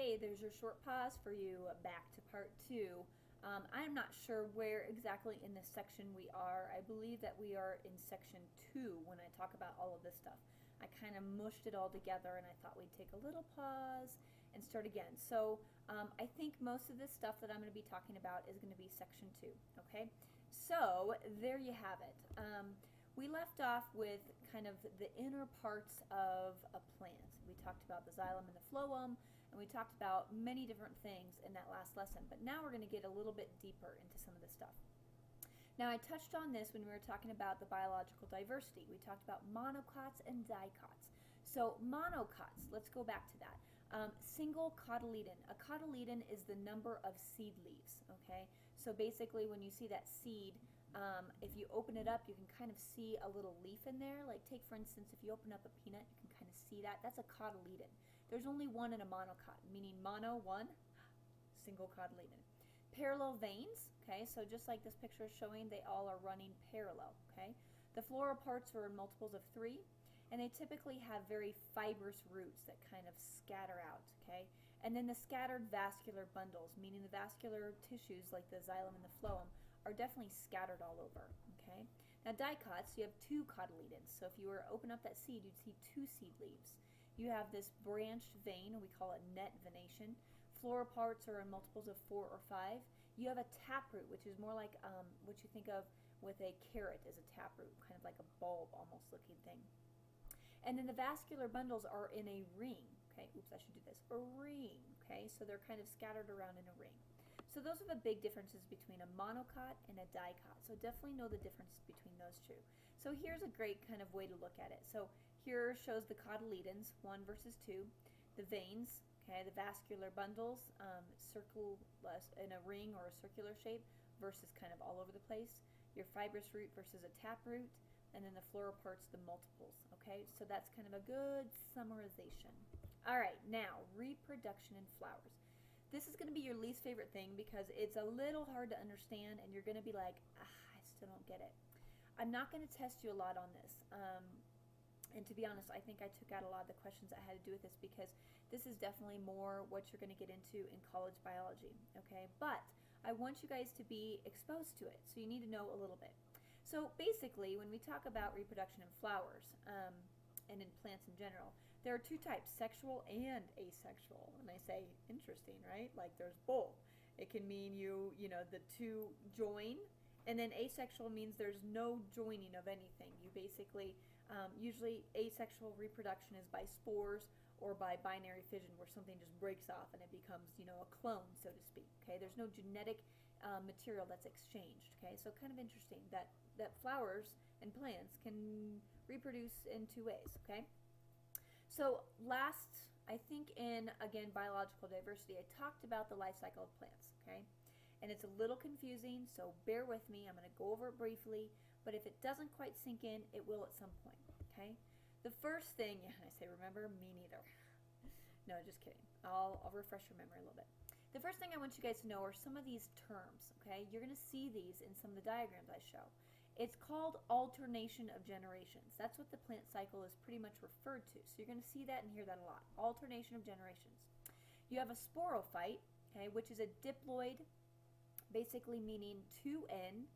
hey, there's your short pause for you, back to part 2. I'm not sure where exactly in this section we are. I believe that we are in section 2 when I talk about all of this stuff. I kind of mushed it all together and I thought we'd take a little pause and start again. So I think most of this stuff that I'm going to be talking about is going to be section 2, okay? So there you have it. We left off with kind of the inner parts of a plant. We talked about the xylem and the phloem, and we talked about many different things in that last lesson, but now we're going to get a little bit deeper into some of this stuff. Now, I touched on this when we were talking about the biological diversity. We talked about monocots and dicots. So monocots, let's go back to that. Single cotyledon. A cotyledon is the number of seed leaves, okay? So basically when you see that seed, if you open it up, you can kind of see a little leaf in there. Like take, for instance, if you open up a peanut, you can kind of see that. That's a cotyledon. There's only one in a monocot, meaning mono, one, single cotyledon. Parallel veins, okay, so just like this picture is showing, they all are running parallel, okay. The floral parts are in multiples of 3, and they typically have very fibrous roots that kind of scatter out, okay. And then the scattered vascular bundles, meaning the vascular tissues like the xylem and the phloem, are definitely scattered all over, okay. Now dicots, you have 2 cotyledons, so if you were to open up that seed, you'd see 2 seed leaves. You have this branched vein, and we call it net venation. Floral parts are in multiples of 4 or 5. You have a taproot, which is more like what you think of with a carrot as a taproot, kind of like a bulb almost looking thing. And then the vascular bundles are in a ring, okay? Oops, I should do this. A ring, okay? So they're kind of scattered around in a ring. So those are the big differences between a monocot and a dicot. So definitely know the difference between those two. So here's a great kind of way to look at it. So here shows the cotyledons, 1 versus 2, the veins, okay, the vascular bundles, circle in a ring or a circular shape versus kind of all over the place, your fibrous root versus a taproot, and then the floral parts, the multiples, okay? So that's kind of a good summarization. All right, now reproduction in flowers. This is going to be your least favorite thing because it's a little hard to understand and you're going to be like, I still don't get it. I'm not going to test you a lot on this. And to be honest, I think I took out a lot of the questions that had to do with this because this is definitely more what you're going to get into in college biology, okay? But I want you guys to be exposed to it, so you need to know a little bit. So basically, when we talk about reproduction in flowers, and in plants in general, there are 2 types, sexual and asexual. And I say, interesting, right? Like there's both. It can mean you know, the 2 join, and then asexual means there's no joining of anything. You basically, usually asexual reproduction is by spores or by binary fission where something just breaks off and it becomes, you know, a clone, so to speak, okay? There's no genetic material that's exchanged, okay? So kind of interesting that flowers and plants can reproduce in 2 ways, okay? So last, I think in, again, biological diversity, I talked about the life cycle of plants, okay? And it's a little confusing, so bear with me. I'm going to go over it briefly, but if it doesn't quite sink in, it will at some point, okay? The first thing, yeah, I say remember, me neither. No, just kidding. I'll refresh your memory a little bit. The first thing I want you guys to know are some of these terms, okay? You're going to see these in some of the diagrams I show. It's called alternation of generations. That's what the plant cycle is pretty much referred to. So you're going to see that and hear that a lot. Alternation of generations. You have a sporophyte, okay, which is a diploid, basically meaning 2N.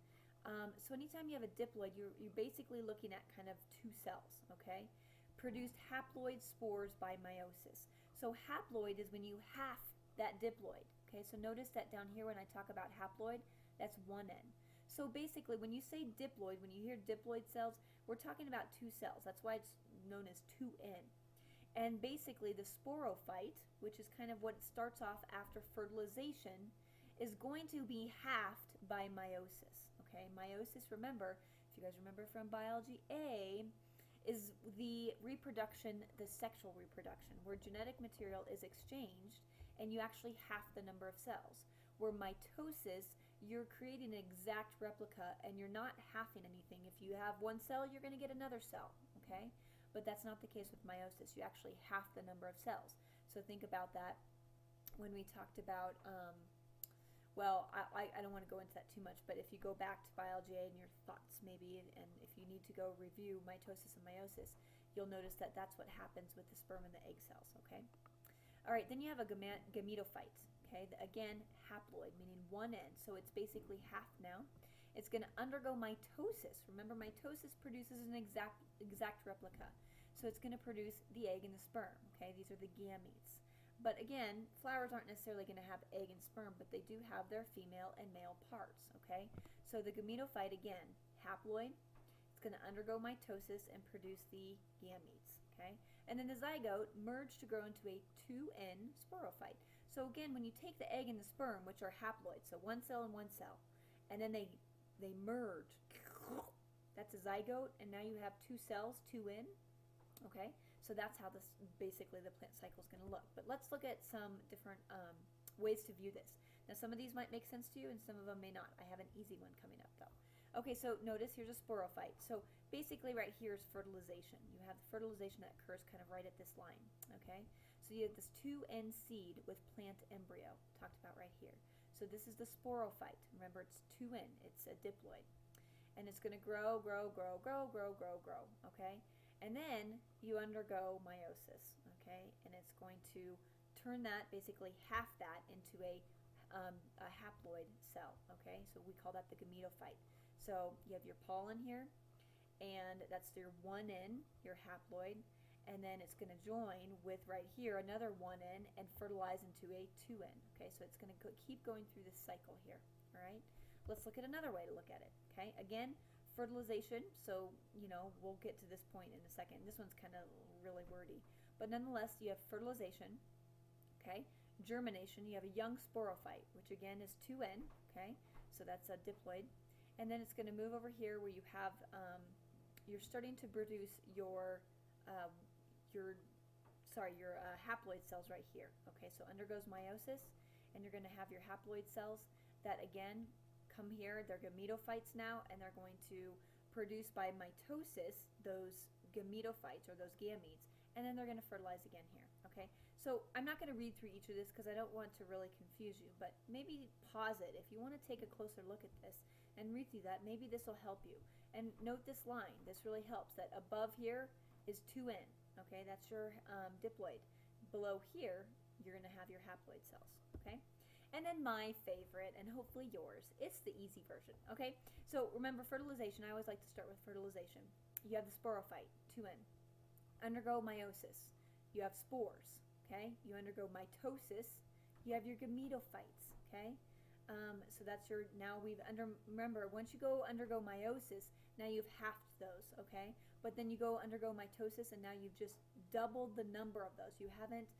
So anytime you have a diploid, you're basically looking at kind of 2 cells, okay? Produced haploid spores by meiosis. So haploid is when you half that diploid, okay? So notice that down here when I talk about haploid, that's 1N. So basically, when you say diploid, when you hear diploid cells, we're talking about 2 cells. That's why it's known as 2N. And basically, the sporophyte, which is kind of what it starts off after fertilization, is going to be halved by meiosis. Okay, meiosis, remember, if you guys remember from biology A, is the reproduction, the sexual reproduction, where genetic material is exchanged and you actually half the number of cells. Where mitosis, you're creating an exact replica and you're not halving anything. If you have 1 cell, you're going to get another cell, okay? But that's not the case with meiosis. You actually half the number of cells. So think about that when we talked about, well, I don't want to go into that too much, but if you go back to biology A and your thoughts maybe, and if you need to go review mitosis and meiosis, you'll notice that that's what happens with the sperm and the egg cells, okay? All right, then you have a gametophyte. Okay, again, haploid, meaning one end, so it's basically half now. It's going to undergo mitosis. Remember, mitosis produces an exact replica. So it's going to produce the egg and the sperm. Okay, these are the gametes. But again, flowers aren't necessarily going to have egg and sperm, but they do have their female and male parts. Okay, so the gametophyte, again, haploid. It's going to undergo mitosis and produce the gametes. Okay, and then the zygote merge to grow into a 2N sporophyte. So again, when you take the egg and the sperm, which are haploid, so one cell and one cell, and then they merge, that's a zygote, and now you have two cells, 2N. Okay, so that's how this basically the plant cycle is going to look. But let's look at some different ways to view this. Now some of these might make sense to you and some of them may not. I have an easy one coming up though. Okay, so notice here's a sporophyte. So basically right here is fertilization. You have the fertilization that occurs kind of right at this line. Okay, so you have this 2N seed with plant embryo talked about right here. So this is the sporophyte. Remember, it's 2N. It's a diploid. And it's going to grow, okay? And then you undergo meiosis, okay? And it's going to turn that, basically half that, into a haploid cell, okay? So we call that the gametophyte. So you have your pollen here, and that's your 1N, your haploid, and then it's going to join with right here another 1N and fertilize into a 2N, okay? So it's going to keep going through this cycle here, all right? Let's look at another way to look at it, okay? Again, fertilization, so, you know, we'll get to this point in a second. This one's kind of really wordy. But nonetheless, you have fertilization, okay? Germination, you have a young sporophyte, which again is 2N, okay? So that's a diploid. And then it's going to move over here where you have, you're starting to produce your haploid cells right here. Okay, so undergoes meiosis, and you're going to have your haploid cells that again come here. They're gametophytes now, and they're going to produce by mitosis those gametophytes or those gametes, and then they're going to fertilize again here. Okay, so I'm not going to read through each of this because I don't want to really confuse you, but maybe pause it if you want to take a closer look at this and read through that. Maybe this will help you. And note this line. This really helps. That above here is 2N. Okay, that's your diploid. Below here, you're going to have your haploid cells. Okay, and then my favorite, and hopefully yours, it's the easy version. Okay, so remember fertilization. I always like to start with fertilization. You have the sporophyte, 2N. Undergo meiosis. You have spores. Okay, you undergo mitosis. You have your gametophytes. Okay, so that's your, now remember, once you undergo meiosis, now you've halved those, okay? But then you undergo mitosis, and now you've just doubled the number of those. You haven't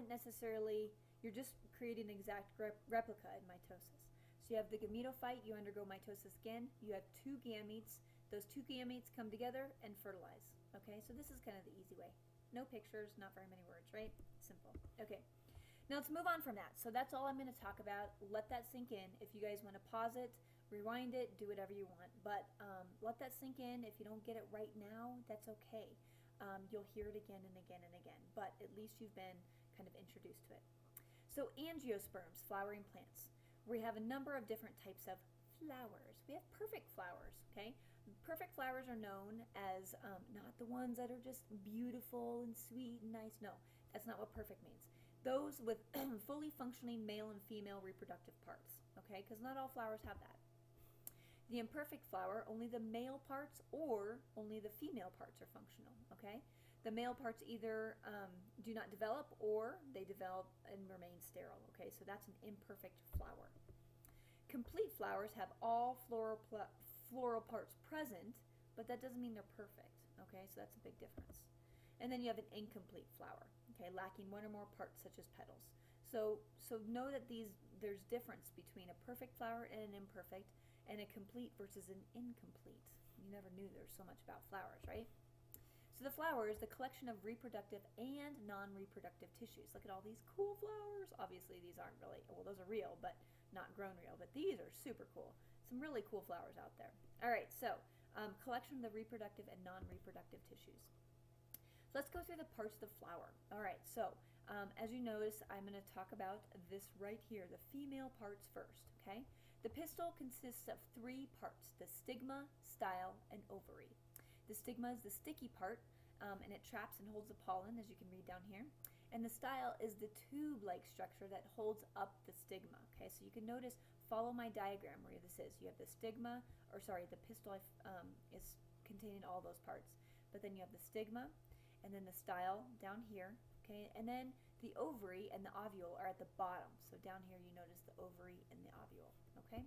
necessarily, you're just creating an exact replica in mitosis. So you have the gametophyte, you undergo mitosis again, you have two gametes, those two gametes come together and fertilize, okay? So this is kind of the easy way. No pictures, not very many words, right? Simple. Okay. Now let's move on from that. So that's all I'm going to talk about. Let that sink in. If you guys want to pause it, rewind it, do whatever you want. But let that sink in. If you don't get it right now, that's okay. You'll hear it again and again and again. But at least you've been kind of introduced to it. So angiosperms, flowering plants. We have a number of different types of flowers. We have perfect flowers, okay? Perfect flowers are known as not the ones that are just beautiful and sweet and nice. No, that's not what perfect means. Those with fully functioning male and female reproductive parts, okay? Because not all flowers have that. The imperfect flower, only the male parts or only the female parts are functional, okay? The male parts either do not develop or they develop and remain sterile, okay? So that's an imperfect flower. Complete flowers have all floral parts present, but that doesn't mean they're perfect, okay? So that's a big difference. And then you have an incomplete flower, okay, lacking one or more parts such as petals. So know that there's difference between a perfect flower and an imperfect, and a complete versus an incomplete. You never knew there was so much about flowers, right? So the flower is the collection of reproductive and non-reproductive tissues. Look at all these cool flowers. Obviously these aren't really, well, those are real, but not grown real, but these are super cool. Some really cool flowers out there. All right, so collection of the reproductive and non-reproductive tissues. Let's go through the parts of the flower. All right, so as you notice, I'm going to talk about this right here, the female parts first, okay? The pistil consists of 3 parts, the stigma, style, and ovary. The stigma is the sticky part, and it traps and holds the pollen, as you can read down here. And the style is the tube-like structure that holds up the stigma. Okay, so you can notice, follow my diagram where this is. You have the stigma, or sorry, the pistil is containing all those parts. But then you have the stigma, and then the style down here. Okay, and then the ovary and the ovule are at the bottom. So down here you notice the ovary and the ovule. Okay.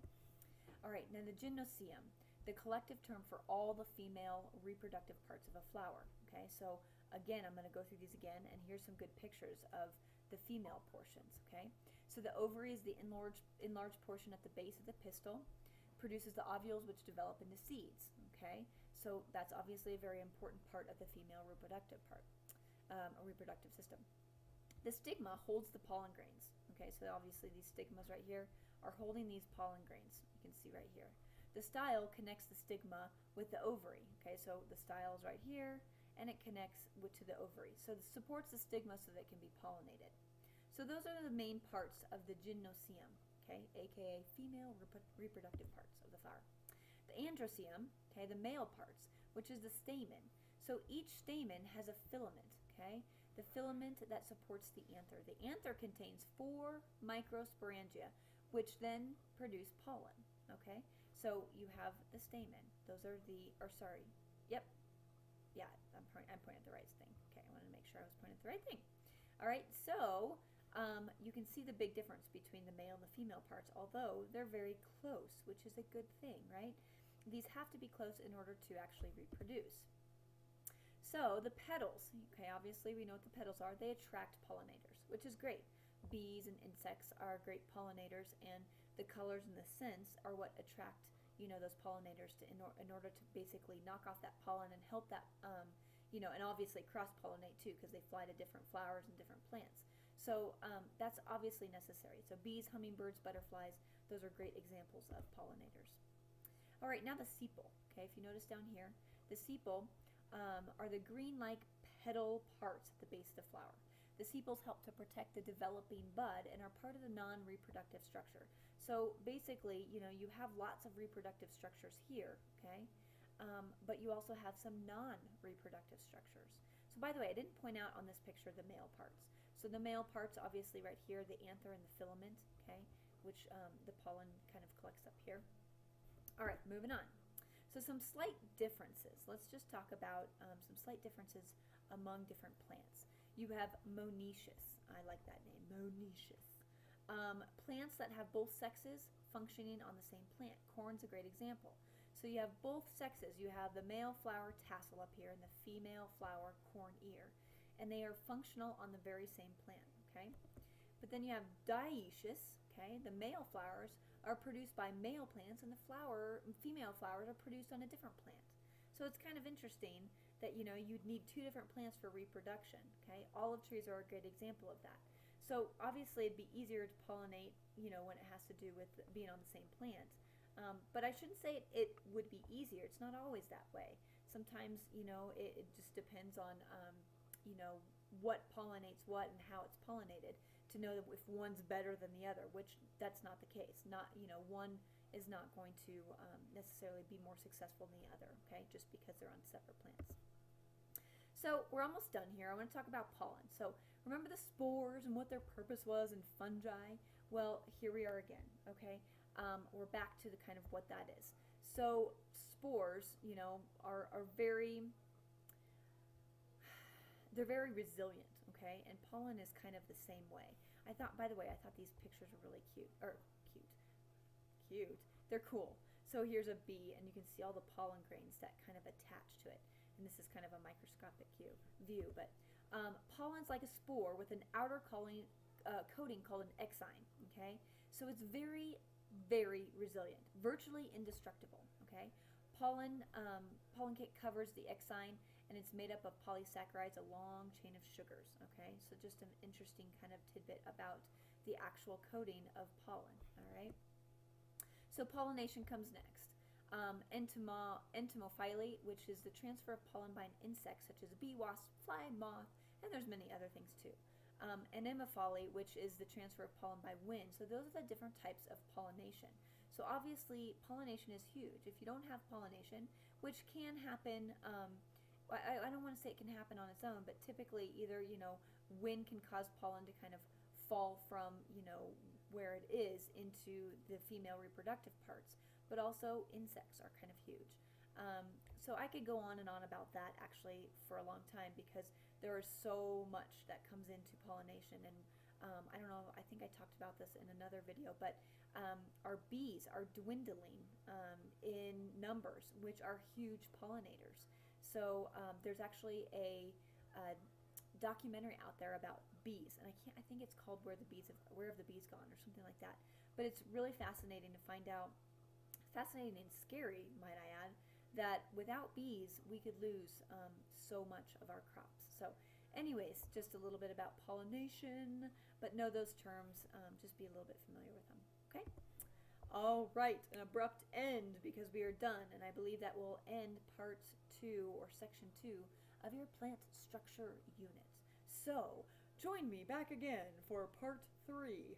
All right. Now the gymnosium, the collective term for all the female reproductive parts of a flower. Okay. So again, I'm going to go through these again, and here's some good pictures of the female portions. Okay. So the ovary is the enlarged portion at the base of the pistil, produces the ovules which develop into seeds. Okay. So that's obviously a very important part of the female reproductive part, or reproductive system. The stigma holds the pollen grains. Okay, so obviously these stigmas right here are holding these pollen grains. You can see right here. The style connects the stigma with the ovary. Okay, so the style is right here, and it connects to the ovary. So it supports the stigma so that it can be pollinated. So those are the main parts of the gymnosium, okay, aka female reproductive parts of the flower. The androcium, okay, the male parts, which is the stamen. So each stamen has a filament, okay? The filament that supports the anther. The anther contains 4 microsporangia, which then produce pollen, okay? So you have the stamen. Those are the, or sorry, yep, yeah, I'm pointing at the right thing. Okay, I wanted to make sure I was pointing at the right thing. All right, so you can see the big difference between the male and the female parts, although they're very close, which is a good thing, right? These have to be close in order to actually reproduce. So the petals, okay, obviously we know what the petals are. They attract pollinators, which is great. Bees and insects are great pollinators, and the colors and the scents are what attract, you know, those pollinators to in order to basically knock off that pollen and help that, you know, and obviously cross-pollinate too, because they fly to different flowers and different plants. So that's obviously necessary. So bees, hummingbirds, butterflies, those are great examples of pollinators. All right, now the sepal. Okay, if you notice down here, the sepal are the green-like petal parts at the base of the flower. The sepals help to protect the developing bud and are part of the non-reproductive structure. So basically, you know, you have lots of reproductive structures here, okay? But you also have some non-reproductive structures. So by the way, I didn't point out on this picture the male parts. So the male parts, obviously right here, the anther and the filament, okay, which the pollen kind of collects up here. All right, moving on. So some slight differences. Let's just talk about some slight differences among different plants. You have monoecious. I like that name, monoecious. Plants that have both sexes functioning on the same plant. Corn's a great example. So you have both sexes. You have the male flower tassel up here and the female flower corn ear. And they are functional on the very same plant, okay? But then you have dioecious, okay? The male flowers are produced by male plants, and the female flowers are produced on a different plant. So it's kind of interesting that, you know, you'd need 2 different plants for reproduction, okay? Olive trees are a great example of that. So obviously it'd be easier to pollinate, you know, when it has to do with being on the same plant. But I shouldn't say it would be easier. It's not always that way. Sometimes, you know, it just depends on, you know, what pollinates what and how it's pollinated, to know if one's better than the other, which that's not the case. Not, you know, one is not going to necessarily be more successful than the other, okay, just because they're on separate plants. So we're almost done here. I want to talk about pollen. So remember the spores and what their purpose was in fungi? Well, here we are again, okay? We're back to the kind of what that is. So spores, you know, are very, they're very resilient, okay? And pollen is kind of the same way. I thought, by the way, I thought these pictures were really cute. They're cool. So here's a bee, and you can see all the pollen grains that kind of attach to it. And this is kind of a microscopic view. But pollen's like a spore with an outer coating called an exine, okay? So it's very, very resilient, virtually indestructible, okay? Pollen cake covers the exine, and it's made up of polysaccharides, a long chain of sugars, okay? So just an interesting kind of tidbit about the actual coating of pollen, all right? So pollination comes next. Entomophyly, which is the transfer of pollen by an insect such as a bee, wasp, fly, moth, and there's many other things too. Anemophily, which is the transfer of pollen by wind. So those are the different types of pollination. So obviously pollination is huge. If you don't have pollination, which can happen, I don't want to say it can happen on its own, but typically either, you know, wind can cause pollen to kind of fall from, you know, where it is into the female reproductive parts, but also insects are kind of huge. So I could go on and on about that actually for a long time, because there is so much that comes into pollination. And I don't know, I think I talked about this in another video, but our bees are dwindling in numbers, which are huge pollinators. So there's actually a documentary out there about bees, and I think it's called Where Have the Bees Gone, or something like that. But it's really fascinating to find out, fascinating and scary, might I add, that without bees we could lose so much of our crops. So anyways, just a little bit about pollination, but know those terms, just be a little bit familiar with them. Okay? All right, an abrupt end, because we are done, and I believe that will end part 2 or section 2 of your plant structure unit. So join me back again for part 3.